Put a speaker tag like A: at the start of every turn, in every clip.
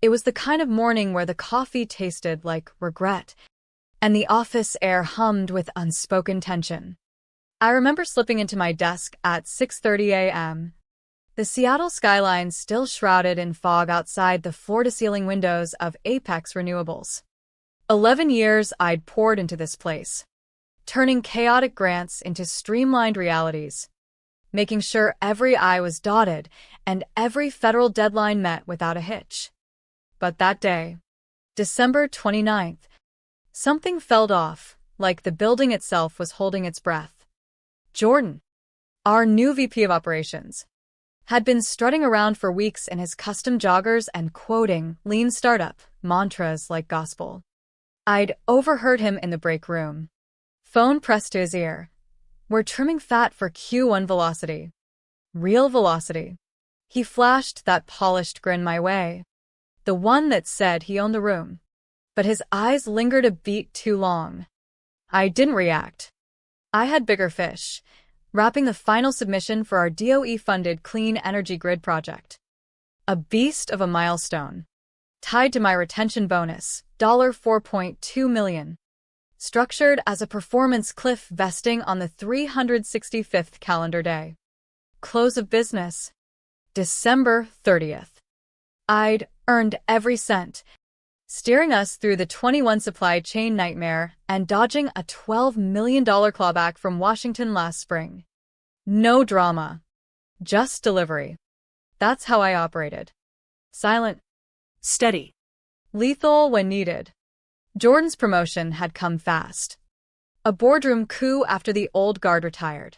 A: It was the kind of morning where the coffee tasted like regret, and the office air hummed with unspoken tension. I remember slipping into my desk at 6:30 a.m. The Seattle skyline still shrouded in fog outside the floor-to-ceiling windows of Apex Renewables. 11 years I'd poured into this place, turning chaotic grants into streamlined realities, making sure every I was dotted and every federal deadline met without a hitch. But that day, December 29th, something felt off, like the building itself was holding its breath. Jordan, our new VP of Operations, had been strutting around for weeks in his custom joggers and quoting lean startup mantras like gospel. I'd overheard him in the break room. Phone pressed to his ear. "We're trimming fat for Q1 velocity. Real velocity." He flashed that polished grin my way, the one that said he owned the room. But his eyes lingered a beat too long. I didn't react. I had bigger fish, wrapping the final submission for our DOE-funded clean energy grid project. A beast of a milestone, tied to my retention bonus, $4.2 million, structured as a performance cliff vesting on the 365th calendar day. Close of business, December 30th. I'd earned every cent, steering us through the 21 supply chain nightmare and dodging a $12 million clawback from Washington last spring. No drama, just delivery. That's how I operated. Silent, steady, lethal when needed. Jordan's promotion had come fast. A boardroom coup after the old guard retired.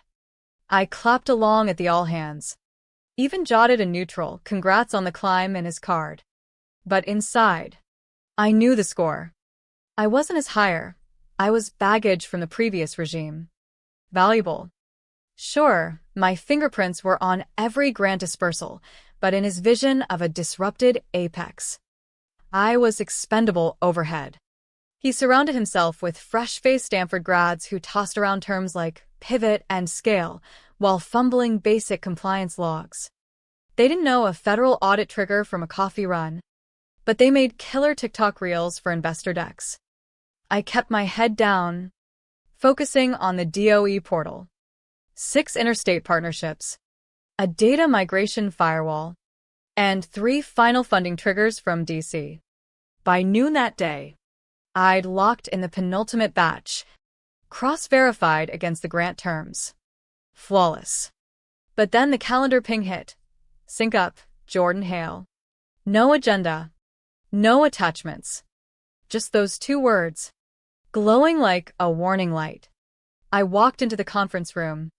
A: I clapped along at the all-hands, even jotted a neutral "congrats on the climb" in his card. But inside, I knew the score. I wasn't his hire. I was baggage from the previous regime. Valuable. Sure, my fingerprints were on every grant dispersal, but in his vision of a disrupted apex, I was expendable overhead. He surrounded himself with fresh-faced Stanford grads who tossed around terms like pivot and scale while fumbling basic compliance logs. They didn't know a federal audit trigger from a coffee run, but they made killer TikTok reels for investor decks. I kept my head down, focusing on the DOE portal. 6 interstate partnerships, a data migration firewall, and 3 final funding triggers from DC. By noon that day, I'd locked in the penultimate batch, cross-verified against the grant terms. Flawless. But then the calendar ping hit. Sync up, Jordan Hale. No agenda. No attachments. Just those 2 words, glowing like a warning light. I walked into the conference room,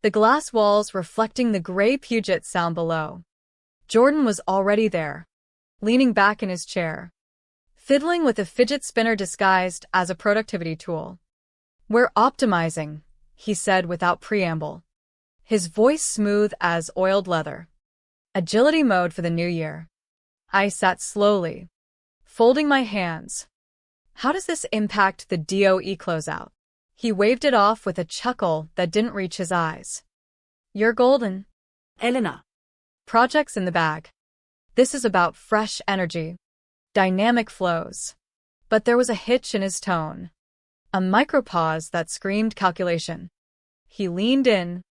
A: the glass walls reflecting the gray Puget Sound below. Jordan was already there, leaning back in his chair, fiddling with a fidget spinner disguised as a productivity tool. "We're optimizing," he said without preamble, his voice smooth as oiled leather. "Agility mode for the new year." I sat slowly, folding my hands. How does this impact the DOE closeout? He waved it off with a chuckle that didn't reach his eyes. "You're golden, Elena. Projects in the bag. This is about fresh energy, dynamic flows." But there was a hitch in his tone, a micropause that screamed calculation. He leaned in,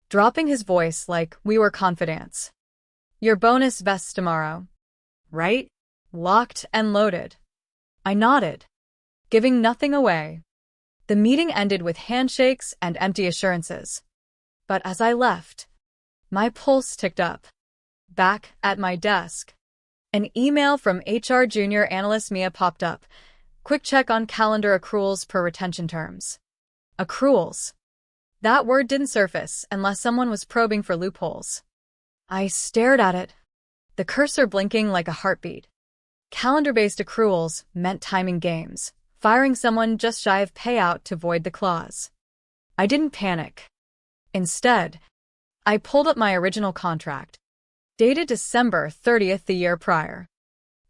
A: dropping his voice like we were confidants. "Your bonus vests tomorrow, right? Locked and loaded." I nodded, giving nothing away. The meeting ended with handshakes and empty assurances. But as I left, my pulse ticked up. Back at my desk, an email from HR Junior Analyst Mia popped up. Quick check on calendar accruals per retention terms. Accruals. That word didn't surface unless someone was probing for loopholes. I stared at it, the cursor blinking like a heartbeat. Calendar-based accruals meant timing games, firing someone just shy of payout to void the clause. I didn't panic. Instead, I pulled up my original contract, dated December 30th the year prior.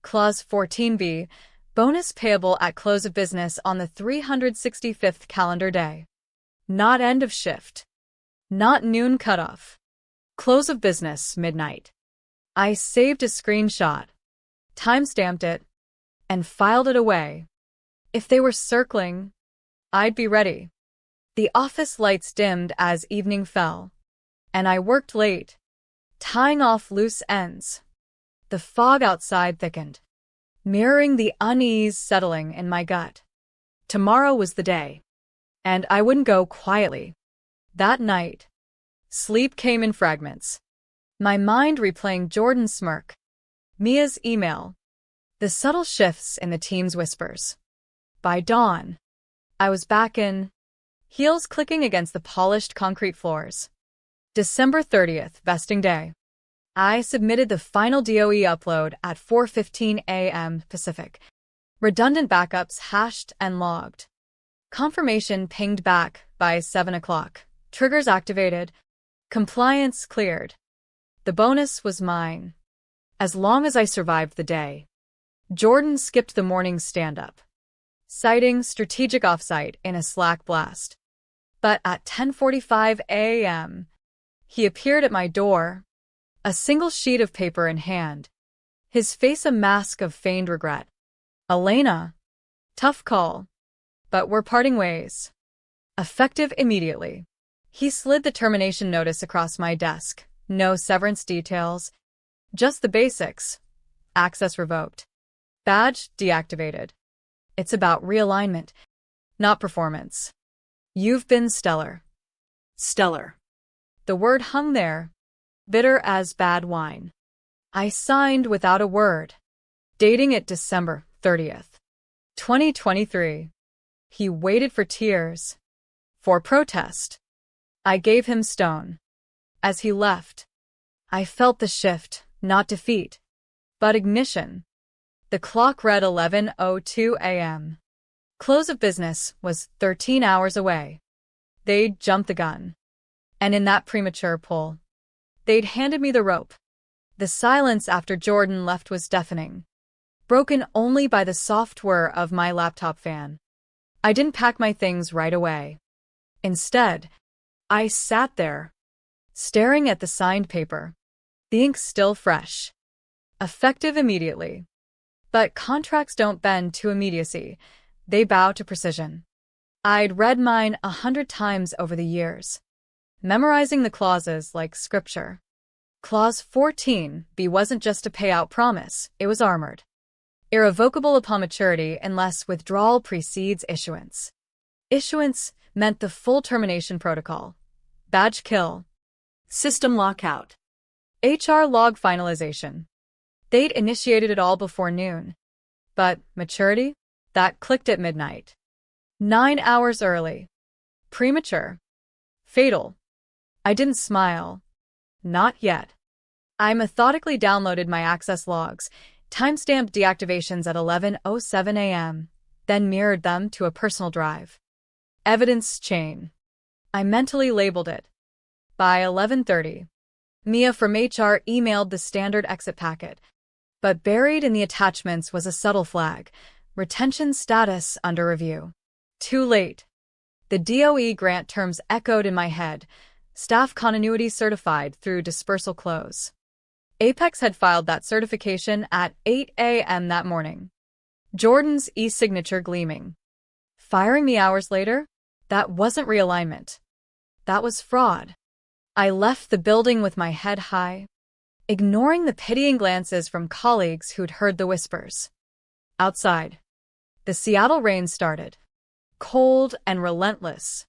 A: Clause 14b, bonus payable at close of business on the 365th calendar day. Not end of shift. Not noon cutoff. Close of business, midnight. I saved a screenshot. time-stamped it, and filed it away. If they were circling, I'd be ready. The office lights dimmed as evening fell, and I worked late, tying off loose ends. The fog outside thickened, mirroring the unease settling in my gut. Tomorrow was the day, and I wouldn't go quietly. That night, sleep came in fragments, my mind replaying Jordan's smirk, Mia's email, the subtle shifts in the team's whispers. By dawn, I was back in, heels clicking against the polished concrete floors. December 30th, vesting day. I submitted the final DOE upload at 4:15 a.m. Pacific. Redundant backups hashed and logged. Confirmation pinged back by 7 o'clock. Triggers activated. Compliance cleared. The bonus was mine, as long as I survived the day. Jordan skipped the morning stand-up, citing strategic offsite in a Slack blast. But at 10:45 a.m., he appeared at my door, a single sheet of paper in hand, his face a mask of feigned regret. Elena, tough call, but we're parting ways. Effective immediately. He slid the termination notice across my desk. No severance details, just the basics. Access revoked. Badge deactivated. It's about realignment, not performance. You've been stellar. Stellar. The word hung there, bitter as bad wine. I signed without a word, dating it December 30th, 2023. He waited for tears, for protest. I gave him stone. As he left, I felt the shift, not defeat, but ignition. The clock read 11:02 a.m. Close of business was 13 hours away. They'd jumped the gun. And in that premature pull, they'd handed me the rope. The silence after Jordan left was deafening, broken only by the soft whir of my laptop fan. I didn't pack my things right away. Instead, I sat there, staring at the signed paper, the ink still fresh. Effective immediately. But contracts don't bend to immediacy, they bow to precision. I'd read mine 100 times over the years, memorizing the clauses like scripture. Clause 14b wasn't just a payout promise, it was armored. Irrevocable upon maturity unless withdrawal precedes issuance. Issuance meant the full termination protocol. Badge kill. System lockout. HR log finalization. They'd initiated it all before noon. But maturity? That clicked at midnight. 9 hours early. Premature. Fatal. I didn't smile. Not yet. I methodically downloaded my access logs, timestamped deactivations at 11:07 a.m., then mirrored them to a personal drive. Evidence chain. I mentally labeled it. By 11:30, Mia from HR emailed the standard exit packet, but buried in the attachments was a subtle flag, retention status under review. Too late. The DOE grant terms echoed in my head, staff continuity certified through dispersal close. Apex had filed that certification at 8 a.m. that morning. Jordan's e-signature gleaming. Firing me hours later? That wasn't realignment. That was fraud. I left the building with my head high, ignoring the pitying glances from colleagues who'd heard the whispers. Outside, the Seattle rain started, cold and relentless,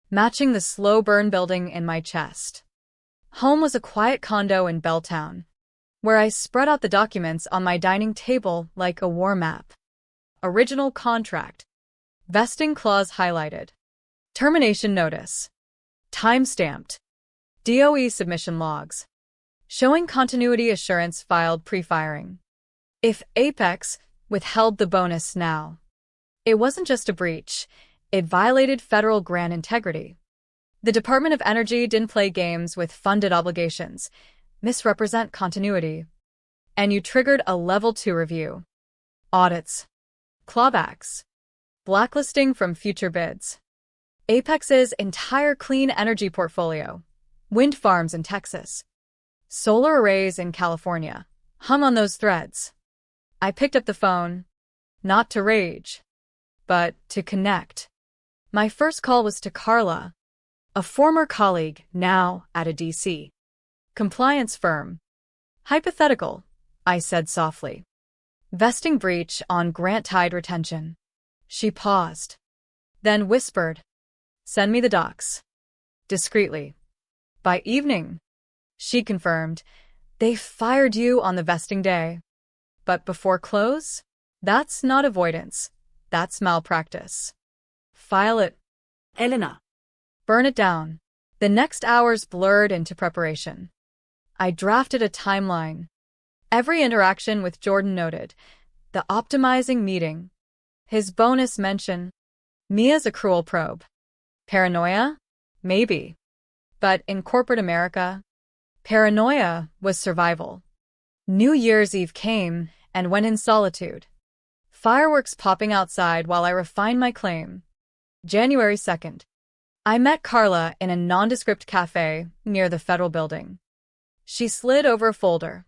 A: matching the slow burn building in my chest. Home was a quiet condo in Belltown, where I spread out the documents on my dining table like a war map. Original contract. Vesting clause highlighted. Termination notice. Time-stamped. DOE submission logs. Showing continuity assurance filed pre-firing. If Apex withheld the bonus now, it wasn't just a breach, it violated federal grant integrity. The Department of Energy didn't play games with funded obligations, misrepresent continuity, and you triggered a Level 2 review. Audits. Clawbacks. Blacklisting from future bids. Apex's entire clean energy portfolio, wind farms in Texas, solar arrays in California, hung on those threads. I picked up the phone, not to rage, but to connect. My first call was to Carla, a former colleague now at a DC compliance firm. Hypothetical, I said softly. Vesting breach on grant-tied retention. She paused, then whispered, "Send me the docs." Discreetly. By evening, she confirmed, "They fired you on the vesting day. But before close? That's not avoidance. That's malpractice. File it, Elena. Burn it down." The next hours blurred into preparation. I drafted a timeline. Every interaction with Jordan noted. The optimizing meeting. His bonus mention. Mia's accrual probe. Paranoia? Maybe. But in corporate America, paranoia was survival. New Year's Eve came and went in solitude. Fireworks popping outside while I refined my claim. January 2nd. I met Carla in a nondescript cafe near the Federal Building. She slid over a folder.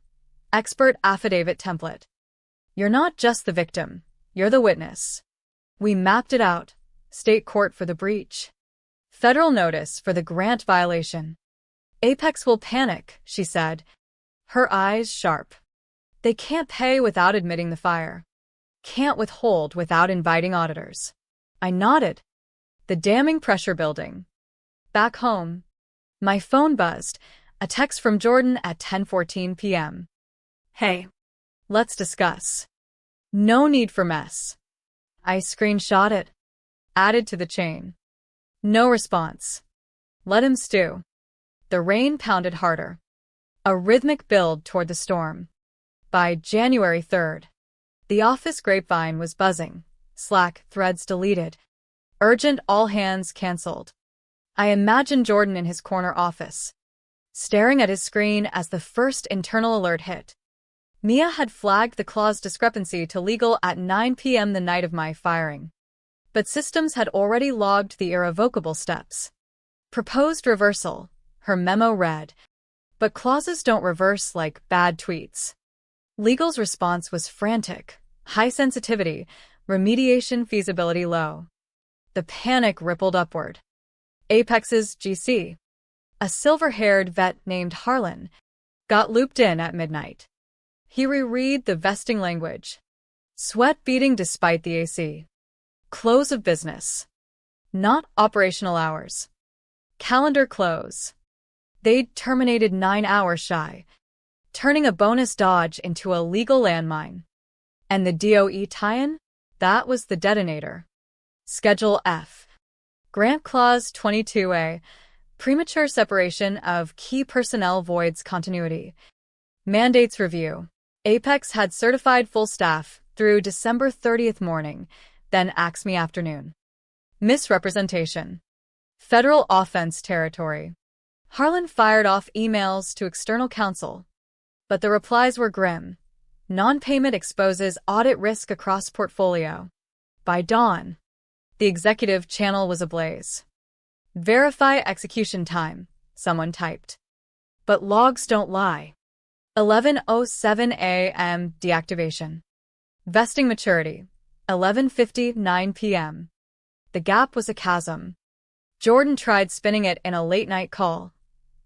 A: Expert affidavit template. "You're not just the victim, you're the witness." We mapped it out. State court for the breach. Federal notice for the grant violation. Apex will panic, she said, her eyes sharp. They can't pay without admitting the fire. Can't withhold without inviting auditors. I nodded. The damning pressure building. Back home, my phone buzzed, a text from Jordan at 10:14 p.m. "Hey, let's discuss." No need for mess. I screenshot it. Added to the chain. No response. Let him stew. The rain pounded harder. A rhythmic build toward the storm. By January 3rd, the office grapevine was buzzing. Slack threads deleted. Urgent all hands canceled. I imagined Jordan in his corner office, staring at his screen as the first internal alert hit. Mia had flagged the clause discrepancy to legal at 9 p.m. the night of my firing. But systems had already logged the irrevocable steps. Proposed reversal, her memo read. But clauses don't reverse like bad tweets. Legal's response was frantic. High sensitivity, remediation feasibility low. The panic rippled upward. Apex's GC, a silver-haired vet named Harlan, got looped in at midnight. He reread the vesting language. Sweat beading despite the AC. Close of business. Not operational hours. Calendar close. They'd terminated 9 hours shy, turning a bonus dodge into a legal landmine. And the DOE tie-in? That was the detonator. Schedule F. Grant Clause 22A. Premature separation of key personnel voids continuity. Mandates review. Apex had certified full staff through December 30th morning, then AXME afternoon. Misrepresentation. Federal offense territory. Harlan fired off emails to external counsel, but the replies were grim. Non-payment exposes audit risk across portfolio. By dawn, the executive channel was ablaze. Verify execution time, someone typed. But logs don't lie. 11:07 a.m. deactivation. Vesting maturity. 11:59 p.m. The gap was a chasm. Jordan tried spinning it in a late-night call.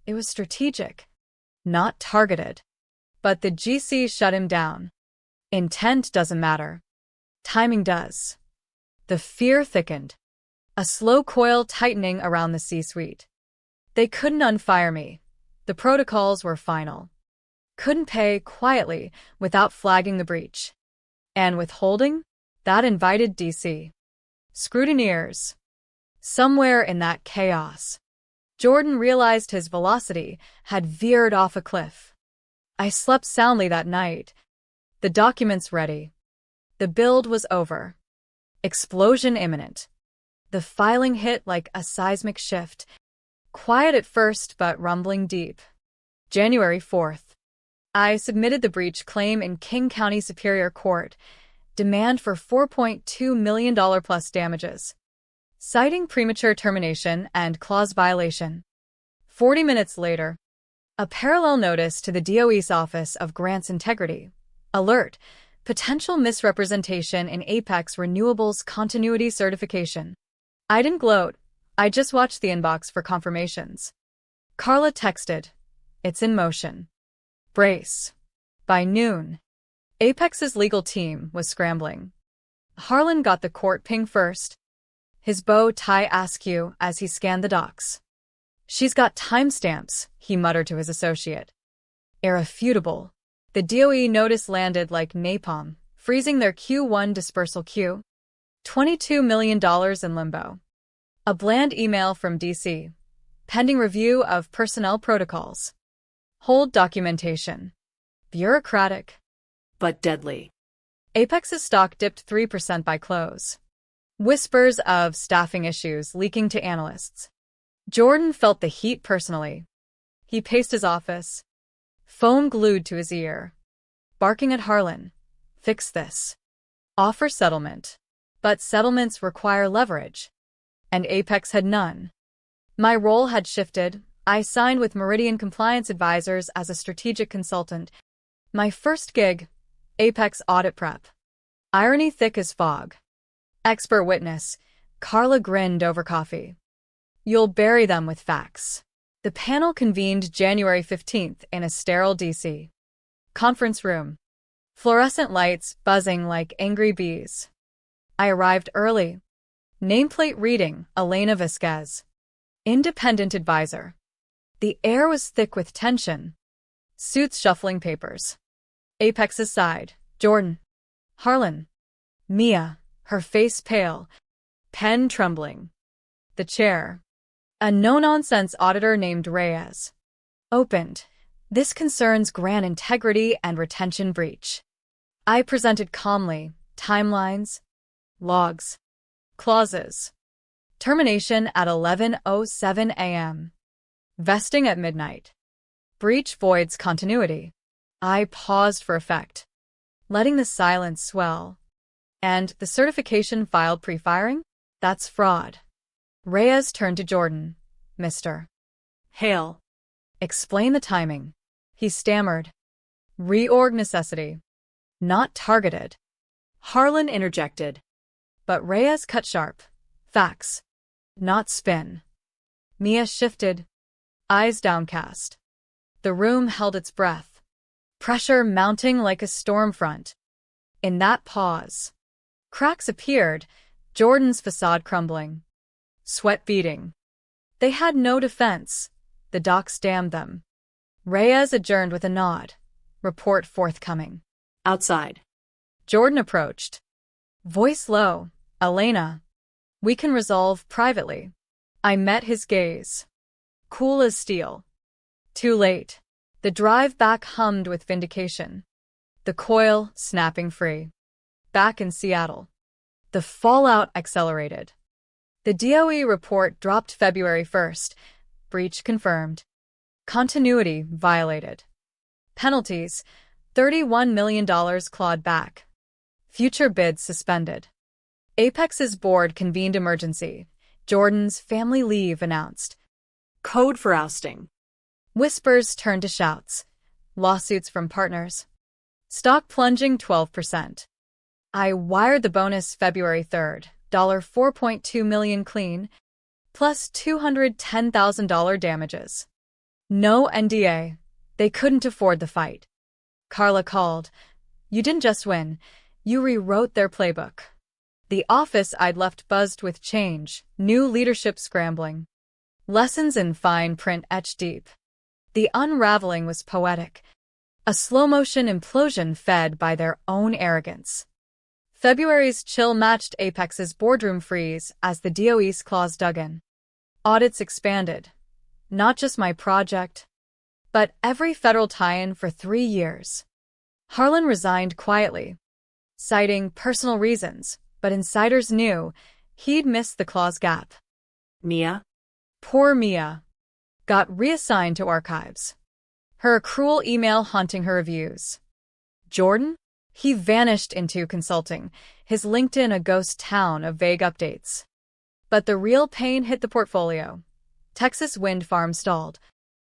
A: It was strategic, not targeted. But the GC shut him down. Intent doesn't matter. Timing does. The fear thickened. A slow coil tightening around the C-suite. They couldn't unfire me. The protocols were final. Couldn't pay quietly without flagging the breach. And withholding? That invited DC scrutineers. Somewhere in that chaos, Jordan realized his velocity had veered off a cliff. I slept soundly that night. The documents ready. The build was over. Explosion imminent. The filing hit like a seismic shift. Quiet at first, but rumbling deep. January 4th. I submitted the breach claim in King County Superior Court. Demand for $4.2 million plus damages. Citing premature termination and clause violation. 40 minutes later, a parallel notice to the DOE's Office of Grants Integrity. Alert. Potential misrepresentation in Apex Renewables Continuity Certification. I didn't gloat. I just watched the inbox for confirmations. Carla texted, "It's in motion. Brace." By noon, Apex's legal team was scrambling. Harlan got the court ping first, his bow tie askew as he scanned the docs. "She's got timestamps," he muttered to his associate. Irrefutable. The DOE notice landed like napalm, freezing their Q1 dispersal queue. $22 million in limbo. A bland email from DC. Pending review of personnel protocols. Hold documentation. Bureaucratic. But deadly. Apex's stock dipped 3% by close. Whispers of staffing issues leaking to analysts. Jordan felt the heat personally. He paced his office, phone glued to his ear, barking at Harlan. "Fix this. Offer settlement." But settlements require leverage, and Apex had none. My role had shifted. I signed with Meridian Compliance Advisors as a strategic consultant. My first gig, Apex Audit Prep. Irony thick as fog. Expert witness, Carla grinned over coffee. "You'll bury them with facts." The panel convened January 15th in a sterile DC. Conference room. Fluorescent lights buzzing like angry bees. I arrived early. Nameplate reading, Elena Vasquez. Independent advisor. The air was thick with tension. Suits shuffling papers. Apex's side, Jordan. Harlan. Mia, her face pale. Pen trembling. The chair. A no-nonsense auditor named Reyes. Opened. "This concerns grant integrity and retention breach." I presented calmly. Timelines. Logs. Clauses. Termination at 11:07 a.m. Vesting at midnight. Breach voids continuity. I paused for effect, letting the silence swell. "And the certification filed pre-firing? That's fraud." Reyes turned to Jordan. "Mr. Hale. Explain the timing." He stammered. "Reorg necessity. Not targeted." Harlan interjected. But Reyes cut sharp. "Facts. Not spin." Mia shifted, eyes downcast. The room held its breath. Pressure mounting like a storm front. In that pause, cracks appeared, Jordan's facade crumbling. Sweat beading. They had no defense. The docs damned them. Reyes adjourned with a nod. Report forthcoming. Outside. Jordan approached. Voice low. "Elena. We can resolve privately." I met his gaze. Cool as steel. Too late. The drive back hummed with vindication. The coil snapping free. Back in Seattle. The fallout accelerated. The DOE report dropped February 1st. Breach confirmed. Continuity violated. Penalties, $31 million clawed back. Future bids suspended. Apex's board convened emergency. Jordan's family leave announced. Code for ousting. Whispers turned to shouts. Lawsuits from partners. Stock plunging 12%. I wired the bonus February 3rd. $4.2 million clean, plus $210,000 damages. No NDA. They couldn't afford the fight. Carla called. "You didn't just win. You rewrote their playbook." The office I'd left buzzed with change, new leadership scrambling. Lessons in fine print etched deep. The unraveling was poetic. A slow-motion implosion fed by their own arrogance. February's chill matched Apex's boardroom freeze as the DOE's claws dug in. Audits expanded. Not just my project, but every federal tie-in for 3 years. Harlan resigned quietly, citing personal reasons, but insiders knew he'd missed the clause gap. Mia? Poor Mia. Got reassigned to archives. Her accrual email haunting her reviews. Jordan? He vanished into consulting, his LinkedIn a ghost town of vague updates. But the real pain hit the portfolio. Texas wind farm stalled.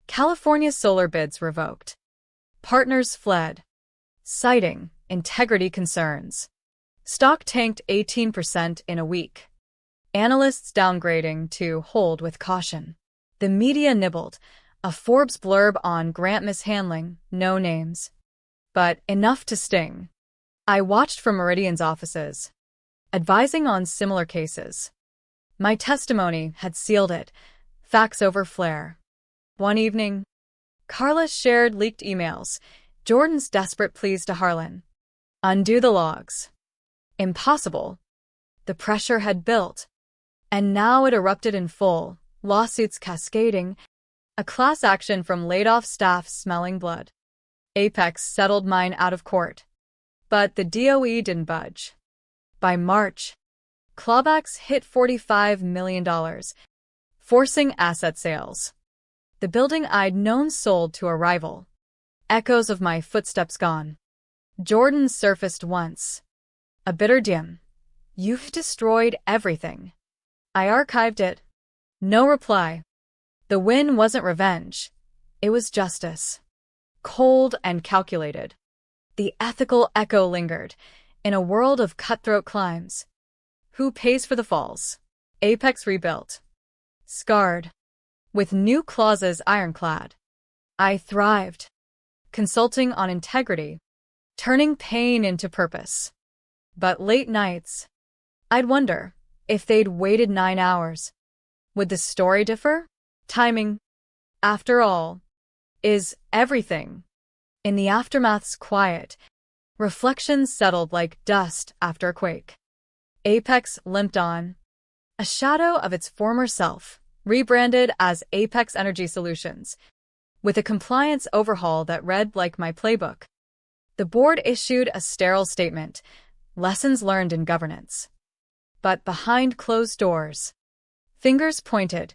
A: California solar bids revoked. Partners fled, citing integrity concerns. Stock tanked 18% in a week. Analysts downgrading to hold with caution. The media nibbled. A Forbes blurb on Grant mishandling, no names. But enough to sting. I watched from Meridian's offices, advising on similar cases. My testimony had sealed it. Facts over flair. One evening, Carla shared leaked emails. Jordan's desperate pleas to Harlan. Undo the logs. Impossible. The pressure had built. And now it erupted in full, lawsuits cascading, a class action from laid-off staff smelling blood. Apex settled mine out of court. But the DOE didn't budge. By March, clawbacks hit $45 million, forcing asset sales. The building I'd known sold to a rival. Echoes of my footsteps gone. Jordan surfaced once. A bitter dim. You've destroyed everything. I archived it. No reply. The win wasn't revenge. It was justice. Cold and calculated. The ethical echo lingered. In a world of cutthroat climbs. Who pays for the falls? Apex rebuilt. Scarred. With new clauses ironclad. I thrived. Consulting on integrity. Turning pain into purpose. But late nights, I'd wonder if they'd waited 9 hours. Would the story differ? Timing, after all, is everything. In the aftermath's quiet, reflections settled like dust after a quake. Apex limped on, a shadow of its former self, rebranded as Apex Energy Solutions, with a compliance overhaul that read like my playbook. The board issued a sterile statement, lessons learned in governance. But behind closed doors, fingers pointed,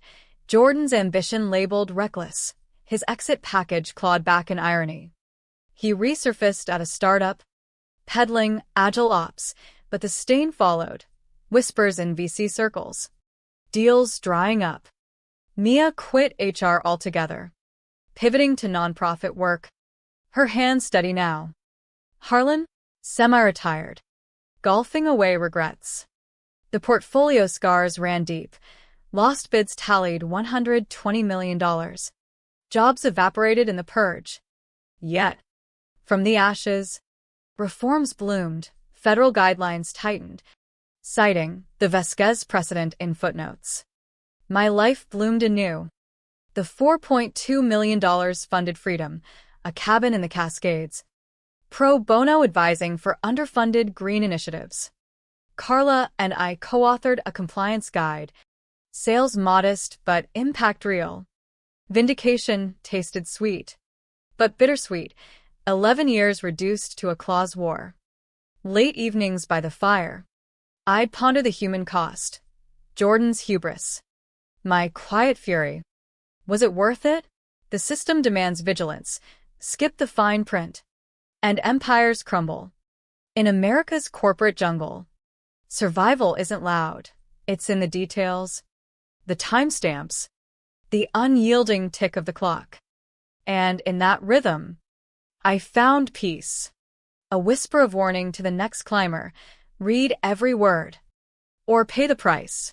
A: Jordan's ambition labeled reckless, his exit package clawed back in irony. He resurfaced at a startup, peddling agile ops, but the stain followed, whispers in VC circles. Deals drying up. Mia quit HR altogether, pivoting to nonprofit work. Her hands steady now. Harlan, semi-retired, golfing away regrets. The portfolio scars ran deep. Lost bids tallied $120 million. Jobs evaporated in the purge. Yet, from the ashes, reforms bloomed, federal guidelines tightened, citing the Vasquez precedent in footnotes. My life bloomed anew. The $4.2 million funded freedom, a cabin in the Cascades, pro bono advising for underfunded green initiatives. Carla and I co-authored a compliance guide, sales modest but impact real. Vindication tasted sweet, but bittersweet, 11 years reduced to a clause war. Late evenings by the fire, I'd ponder the human cost, Jordan's hubris, my quiet fury. Was it worth it? The system demands vigilance, skip the fine print, and empires crumble. In America's corporate jungle, survival isn't loud, it's in the details, the timestamps, the unyielding tick of the clock. And in that rhythm, I found peace. A whisper of warning to the next climber, read every word, or pay the price.